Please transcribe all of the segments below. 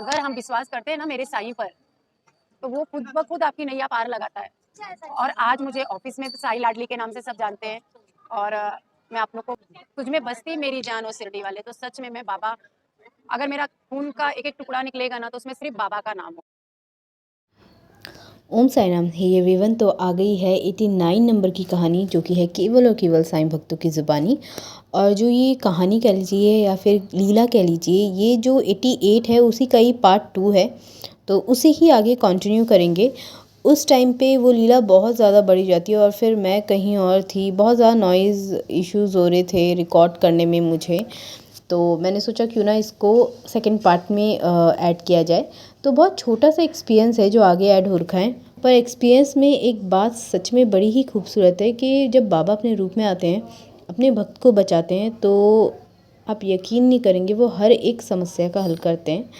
अगर हम विश्वास करते हैं ना मेरे साईं पर, तो वो खुद ब खुद आपकी नैया पार लगाता है। और आज मुझे ऑफिस में साई लाडली के नाम से सब जानते हैं। और मैं आप लोग को, तुझ में बसती मेरी जान ओ शिरडी वाले, तो सच में मैं बाबा, अगर मेरा खून का एक एक टुकड़ा निकलेगा ना तो उसमें सिर्फ बाबा का नाम हो। ओम साई राम। हे एवरीवन, तो आ गई है 89 नंबर की कहानी, जो कि है केवल और केवल साईं भक्तों की ज़ुबानी। और जो ये कहानी कह लीजिए या फिर लीला कह लीजिए, ये जो 88 है उसी का ही पार्ट 2 है, तो उसे ही आगे कंटिन्यू करेंगे। उस टाइम पे वो लीला बहुत ज़्यादा बढ़ी जाती है और फिर मैं कहीं और थी, बहुत ज़्यादा नॉइज़ इश्यूज़ हो रहे थे रिकॉर्ड करने में मुझे, तो मैंने सोचा क्यों ना इसको सेकंड पार्ट में ऐड किया जाए। तो बहुत छोटा सा एक्सपीरियंस है जो आगे ऐड हो रखा है, पर एक्सपीरियंस में एक बात सच में बड़ी ही खूबसूरत है कि जब बाबा अपने रूप में आते हैं, अपने भक्त को बचाते हैं, तो आप यकीन नहीं करेंगे वो हर एक समस्या का हल करते हैं।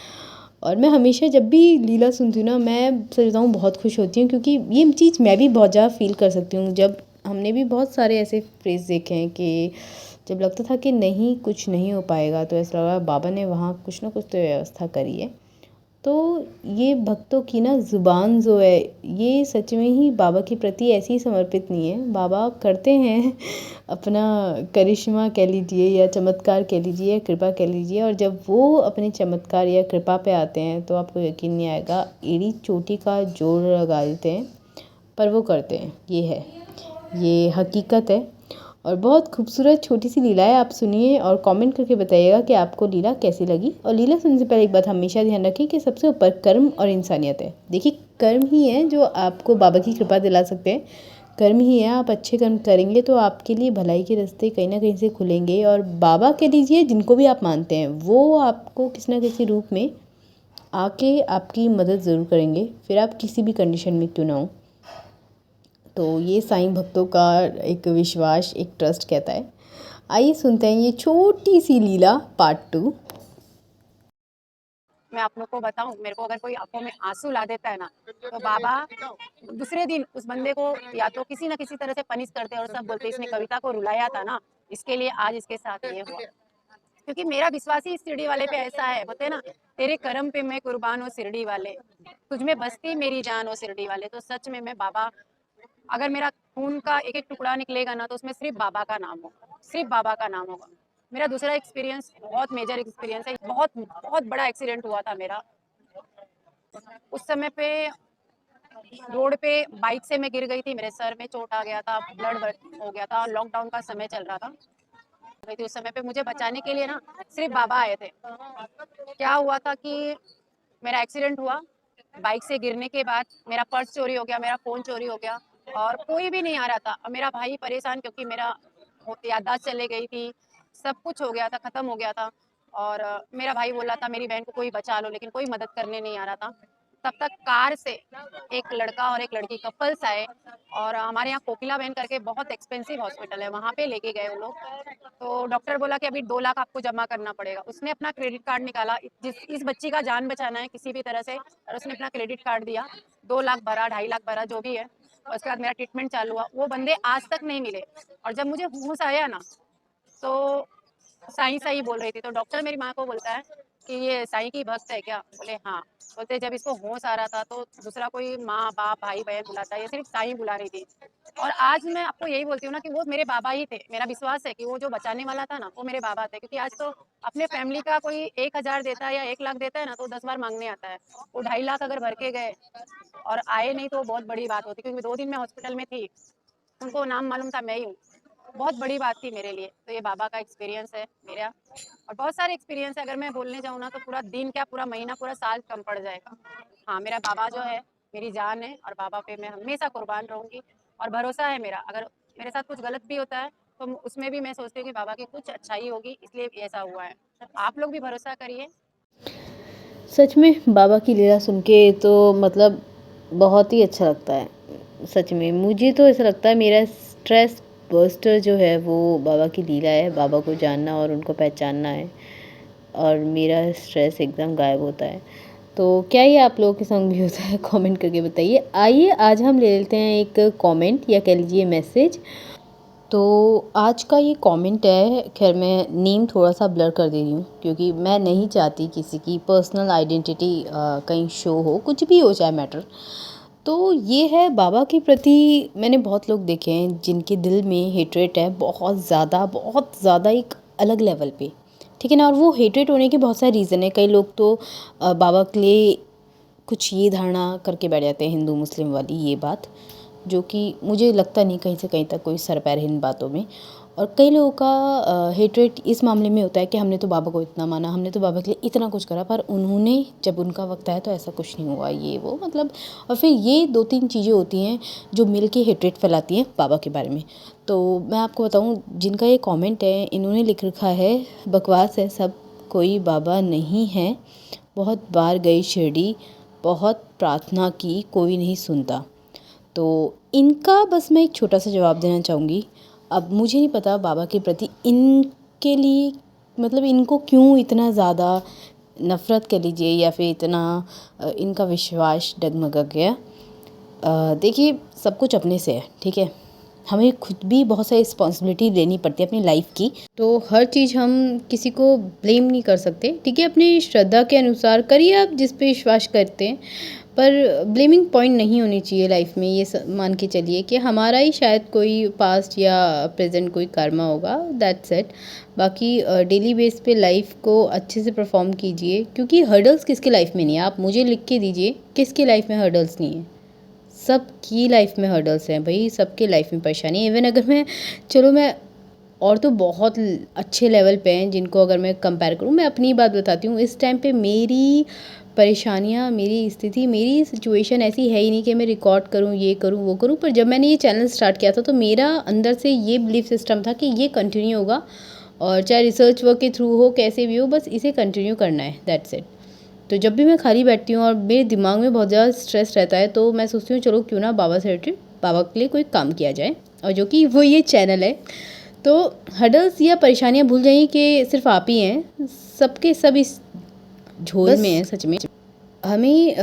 और मैं हमेशा जब भी लीला सुनती हूँ ना, मैं सच बताऊँ बहुत खुश होती हूँ, क्योंकि ये चीज़ मैं भी बहुत ज़्यादा फील कर सकती हूँ। जब हमने भी बहुत सारे ऐसे फ्रेज देखे हैं कि जब लगता था कि नहीं, कुछ नहीं हो पाएगा, तो ऐसा लगा बाबा ने वहाँ कुछ ना कुछ तो व्यवस्था करी है। तो ये भक्तों की ना ज़ुबान जो है, ये सच में ही बाबा के प्रति ऐसी ही समर्पित नहीं है। बाबा करते हैं अपना करिश्मा कह लीजिए या चमत्कार कह लीजिए या कृपा कह लीजिए, और जब वो अपने चमत्कार या कृपा पे आते हैं तो आपको यकीन नहीं आएगा, एड़ी चोटी का जोड़ लगा देते हैं, पर वो करते हैं। ये है, ये हकीकत है। और बहुत खूबसूरत छोटी सी लीला है, आप सुनिए और कमेंट करके बताइएगा कि आपको लीला कैसी लगी। और लीला सुनने से पहले एक बात हमेशा ध्यान रखें कि सबसे ऊपर कर्म और इंसानियत है। देखिए, कर्म ही है जो आपको बाबा की कृपा दिला सकते हैं। कर्म ही है, आप अच्छे कर्म करेंगे तो आपके लिए भलाई के रास्ते कहीं ना कहीं से खुलेंगे, और बाबा कह लीजिए जिनको भी आप मानते हैं, वो आपको किसी न किसी रूप में आके आपकी मदद ज़रूर करेंगे, फिर आप किसी भी कंडीशन में क्यों ना हो। तो ये साईं भक्तों का एक विश्वास, एक ट्रस्ट कहता है। आइए सुनते हैं ये छोटी सी लीला पार्ट 2। मैं आप लोग को बताऊं, मेरे को अगर कोई आंखों में आंसू ला देता है ना, तो बाबा दूसरे दिन उस बंदे को या तो किसी ना किसी तरह से पनिश करते हैं और सब बोलते इसने कविता को रुलाया था ना, इसके लिए आज इसके साथ ये हुआ। क्योंकि मेरा विश्वास ही इस शिरडी वाले पे ऐसा है, बोलते हैं ना, तेरे कर्म पे मैं कुर्बान हो शिरडी वाले, तुझ में बसती मेरी जान हो शिरडी वाले, तो सच में मैं बाबा, अगर मेरा खून का एक एक टुकड़ा निकलेगा ना तो उसमें सिर्फ बाबा का नाम होगा, सिर्फ बाबा का नाम होगा। मेरा दूसरा एक्सपीरियंस बहुत मेजर एक्सपीरियंस है, बहुत बहुत बड़ा एक्सीडेंट हुआ था मेरा। उस समय पे रोड पे बाइक से मैं गिर गई थी, मेरे सर में चोट आ गया था, ब्लड हो गया था, लॉकडाउन का समय चल रहा था। उस समय पे मुझे बचाने के लिए ना सिर्फ बाबा आए थे। क्या हुआ था कि मेरा एक्सीडेंट हुआ, बाइक से गिरने के बाद मेरा पर्स चोरी हो गया, मेरा फ़ोन चोरी हो गया, और कोई भी नहीं आ रहा था। और मेरा भाई परेशान, क्योंकि मेरा याददाश्त चले गई थी, सब कुछ हो गया था, ख़त्म हो गया था। और मेरा भाई बोला था मेरी बहन को कोई बचा लो, लेकिन कोई मदद करने नहीं आ रहा था। तब तक कार से एक लड़का और एक लड़की कपल्स आए, और हमारे यहाँ कोकिला बहन करके बहुत एक्सपेंसिव हॉस्पिटल है, वहाँ पे लेके गए वो लोग। तो डॉक्टर बोला कि अभी 2 लाख आपको जमा करना पड़ेगा। उसने अपना क्रेडिट कार्ड निकाला, इस बच्ची का जान बचाना है किसी भी तरह से, और उसने अपना क्रेडिट कार्ड दिया, 2 लाख भरा, 2.5 लाख भरा, जो भी है। और उसके बाद मेरा ट्रीटमेंट चालू हुआ। वो बंदे आज तक नहीं मिले। और जब मुझे होश आया ना, तो साईं साईं बोल रही थी, तो डॉक्टर मेरी माँ को बोलता है कि ये साईं की भक्त है क्या? बोले हाँ। बोलते जब इसको होश आ रहा था तो दूसरा कोई माँ बाप भाई बहन बुलाता, ये सिर्फ साईं बुला रही थी। और आज मैं आपको यही बोलती हूँ ना कि वो मेरे बाबा ही थे। मेरा विश्वास है कि वो जो बचाने वाला था ना, वो मेरे बाबा थे। क्योंकि आज तो अपने फैमिली का कोई 1,000 देता है या 1 लाख देता है ना, तो 10 बार मांगने आता है। वो 2.5 लाख अगर भर के गए और आए नहीं, तो बहुत बड़ी बात होती। क्योंकि 2 दिन मैं हॉस्पिटल में थी, उनको नाम मालूम था मैं ही हूँ। बहुत बड़ी बात थी मेरे लिए। तो ये बाबा का एक्सपीरियंस है मेरा। और बहुत सारे एक्सपीरियंस है, अगर मैं बोलने जाऊँ ना तो पूरा दिन क्या, पूरा महीना, पूरा साल कम पड़ जाएगा। हाँ, मेरा बाबा जो है मेरी जान है, और बाबा पे मैं हमेशा कुर्बान रहूंगी। और भरोसा है मेरा, अगर मेरे साथ कुछ गलत भी होता है तो उसमें भी मैं सोचती हूँ कि बाबा की कुछ अच्छाई होगी, इसलिए ऐसा हुआ है। आप लोग भी भरोसा करिए। सच में बाबा की लीला सुन के तो मतलब बहुत ही अच्छा लगता है। सच में मुझे तो ऐसा लगता है मेरा स्ट्रेस बस्टर जो है वो बाबा की लीला है। बाबा को जानना और उनको पहचानना है, और मेरा स्ट्रेस एकदम गायब होता है। तो क्या ये आप लोगों के संग भी होता है? कमेंट करके बताइए। आइए आज हम ले लेते हैं एक कमेंट या कह लीजिए मैसेज। तो आज का ये कमेंट है, खैर मैं नेम थोड़ा सा ब्लर कर दे रही हूँ क्योंकि मैं नहीं चाहती किसी की पर्सनल आइडेंटिटी कहीं शो हो, कुछ भी हो चाहे मैटर। तो ये है बाबा के प्रति, मैंने बहुत लोग देखे हैं जिनके दिल में हेट्रेट है बहुत ज़्यादा एक अलग लेवल पे, ठीक है ना। और वो हेट्रेट होने के बहुत सारे रीज़न है। कई लोग तो बाबा के लिए कुछ ये धारणा करके बैठ जाते हैं, हिंदू मुस्लिम वाली ये बात, जो कि मुझे लगता नहीं कहीं से कहीं तक कोई सर पैर है इन बातों में। और कई लोगों का हेट्रेट इस मामले में होता है कि हमने तो बाबा को इतना माना, हमने तो बाबा के लिए इतना कुछ करा, पर उन्होंने जब उनका वक्त आया तो ऐसा कुछ नहीं हुआ, ये वो मतलब। और फिर ये 2-3 चीज़ें होती हैं जो मिल के हेट्रेट फैलाती हैं बाबा के बारे में। तो मैं आपको बताऊँ, जिनका ये कॉमेंट है इन्होंने लिख रखा है, बकवास है सब, कोई बाबा नहीं है, बहुत बार गई शिरडी, बहुत प्रार्थना की, कोई नहीं सुनता। तो इनका बस मैं एक छोटा सा जवाब देना चाहूँगी। अब मुझे नहीं पता बाबा के प्रति इनके लिए मतलब इनको क्यों इतना ज़्यादा नफ़रत कह लीजिए या फिर इतना इनका विश्वास डगमगा गया। देखिए, सब कुछ अपने से है, ठीक है। हमें खुद भी बहुत सारी रिस्पॉन्सिबिलिटी लेनी पड़ती है अपनी लाइफ की, तो हर चीज़ हम किसी को ब्लेम नहीं कर सकते, ठीक है। अपनी श्रद्धा के अनुसार करिए आप जिस पे विश्वास करते हैं, पर ब्लेमिंग पॉइंट नहीं होनी चाहिए लाइफ में। ये मान के चलिए कि हमारा ही शायद कोई पास्ट या प्रेजेंट कोई कर्मा होगा, दैट्स इट। बाकी डेली बेस पे लाइफ को अच्छे से परफॉर्म कीजिए, क्योंकि हर्डल्स किसके लाइफ में नहीं है। आप मुझे लिख के दीजिए किसके लाइफ में हर्डल्स नहीं है। सबकी लाइफ में हर्डल्स हैं भाई, सबके लाइफ में परेशानी। इवन अगर मैं और तो बहुत अच्छे लेवल पे हैं जिनको अगर मैं कंपेयर करूँ, मैं अपनी बात बताती हूँ। इस टाइम पे मेरी परेशानियाँ, मेरी स्थिति, मेरी सिचुएशन ऐसी है ही नहीं कि मैं रिकॉर्ड करूँ, ये करूँ, वो करूँ। पर जब मैंने ये चैनल स्टार्ट किया था तो मेरा अंदर से ये बिलीफ सिस्टम था कि ये कंटिन्यू होगा, और चाहे रिसर्च वर्क के थ्रू हो, कैसे भी हो, बस इसे कंटिन्यू करना है, दैट्स इट। तो जब भी मैं खाली बैठती हूँ और मेरे दिमाग में बहुत ज़्यादा स्ट्रेस रहता है, तो मैं सोचती हूँ चलो क्यों ना बाबा से रिलेटेड, बाबा के लिए कोई काम किया जाए, और जो कि वो ये चैनल है। तो हर्डल्स या परेशानियाँ भूल जाइए कि सिर्फ आप ही हैं, सबके सब इस झोल में हैं। सच में हमें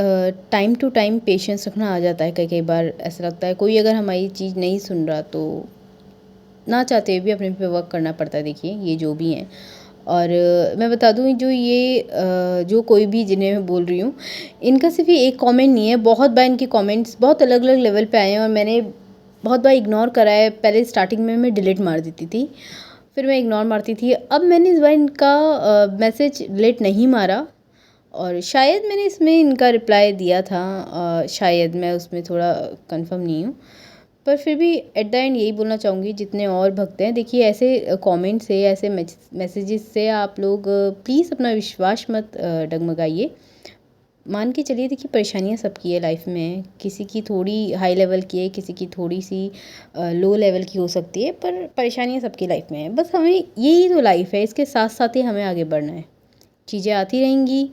टाइम टू टाइम पेशेंस रखना आ जाता है। कई कई बार ऐसा लगता है कोई अगर हमारी चीज़ नहीं सुन रहा तो ना चाहते हुए भी अपने पे वर्क करना पड़ता है। देखिए ये जो भी हैं, और मैं बता दूँ जो ये जो कोई भी जिन्हें मैं बोल रही हूँ, इनका सिर्फ ये एक कमेंट नहीं है, बहुत बार इनके कमेंट्स बहुत अलग अलग लेवल पे आए हैं और मैंने बहुत बार इग्नोर करा है। पहले स्टार्टिंग में मैं डिलीट मार देती थी, फिर मैं इग्नोर मारती थी। अब मैंने इस बार इनका मैसेज डिलीट नहीं मारा, और शायद मैंने इसमें इनका रिप्लाई दिया था, शायद, मैं उसमें थोड़ा कंफर्म नहीं हूँ। पर फिर भी एट द एंड यही बोलना चाहूँगी जितने और भक्त हैं, देखिए ऐसे कमेंट से, ऐसे मैसेजेस से आप लोग प्लीज़ अपना विश्वास मत डगमगाइए। मान के चलिए, देखिए परेशानियाँ सबकी है लाइफ में, किसी की थोड़ी हाई लेवल की है, किसी की थोड़ी सी लो लेवल की हो सकती है, पर परेशानियाँ सबकी लाइफ में है। बस हमें यही तो लाइफ है, इसके साथ साथ ही हमें आगे बढ़ना है। चीज़ें आती रहेंगी,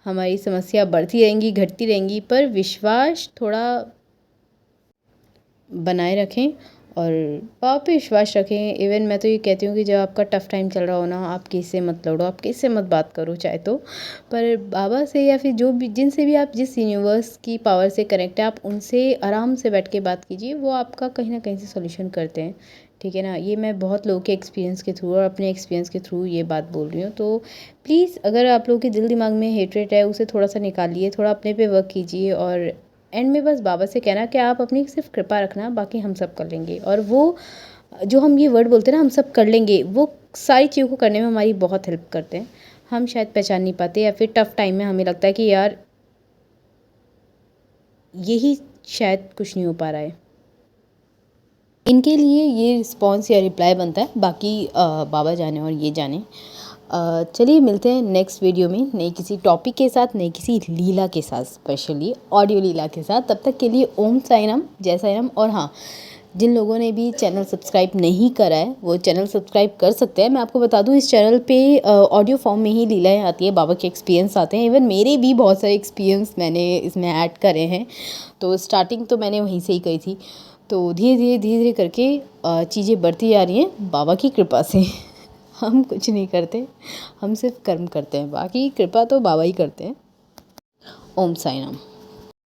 हमारी समस्या बढ़ती रहेंगी, घटती रहेंगी, पर विश्वास थोड़ा बनाए रखें और बाबा पे विश्वास रखें। इवन मैं तो ये कहती हूँ कि जब आपका टफ़ टाइम चल रहा हो ना, आप किसी से मत लड़ो, आप किसी से मत बात करो चाहे तो, पर बाबा से या फिर जो भी जिनसे भी आप जिस यूनिवर्स की पावर से कनेक्ट है, आप उनसे आराम से बैठ के बात कीजिए, वो आपका कहीं ना कहीं से सोल्यूशन करते हैं, ठीक है ना। ये मैं बहुत लोगों के एक्सपीरियंस के थ्रू और अपने एक्सपीरियंस के थ्रू ये बात बोल रही हूँ। तो प्लीज़ अगर आप लोगों के दिल दिमाग में हेट्रेट है, उसे थोड़ा सा निकालिए, थोड़ा अपने पे वर्क कीजिए, और एंड में बस बाबा से कहना कि आप अपनी सिर्फ कृपा रखना, बाकी हम सब कर लेंगे। और वो जो हम ये वर्ड बोलते हैं ना, हम सब कर लेंगे, वो सारी चीज़ों को करने में हमारी बहुत हेल्प करते हैं। हम शायद पहचान नहीं पाते, या फिर टफ़ टाइम में हमें लगता है कि यार यही शायद कुछ नहीं हो पा रहा है। इनके लिए ये रिस्पॉन्स या रिप्लाई बनता है, बाकी बाबा जाने और ये जाने। चलिए मिलते हैं नेक्स्ट वीडियो में नई किसी टॉपिक के साथ, नई किसी लीला के साथ, स्पेशली ऑडियो लीला के साथ। तब तक के लिए ओम साई राम, जय साई राम। और हाँ, जिन लोगों ने भी चैनल सब्सक्राइब नहीं करा है वो चैनल सब्सक्राइब कर सकते हैं। मैं आपको बता दूं, इस चैनल पे ऑडियो फॉर्म में ही लीलाएँ आती है, बाबा के एक्सपीरियंस आते हैं। इवन मेरे भी बहुत सारे एक्सपीरियंस मैंने इसमें ऐड करे हैं। तो स्टार्टिंग तो मैंने वहीं से ही करी थी, तो धीरे धीरे करके चीज़ें बढ़ती जा रही हैं बाबा की कृपा से। हम कुछ नहीं करते, हम सिर्फ कर्म करते हैं, बाकी कृपा तो बाबा ही करते हैं। ओम साई राम।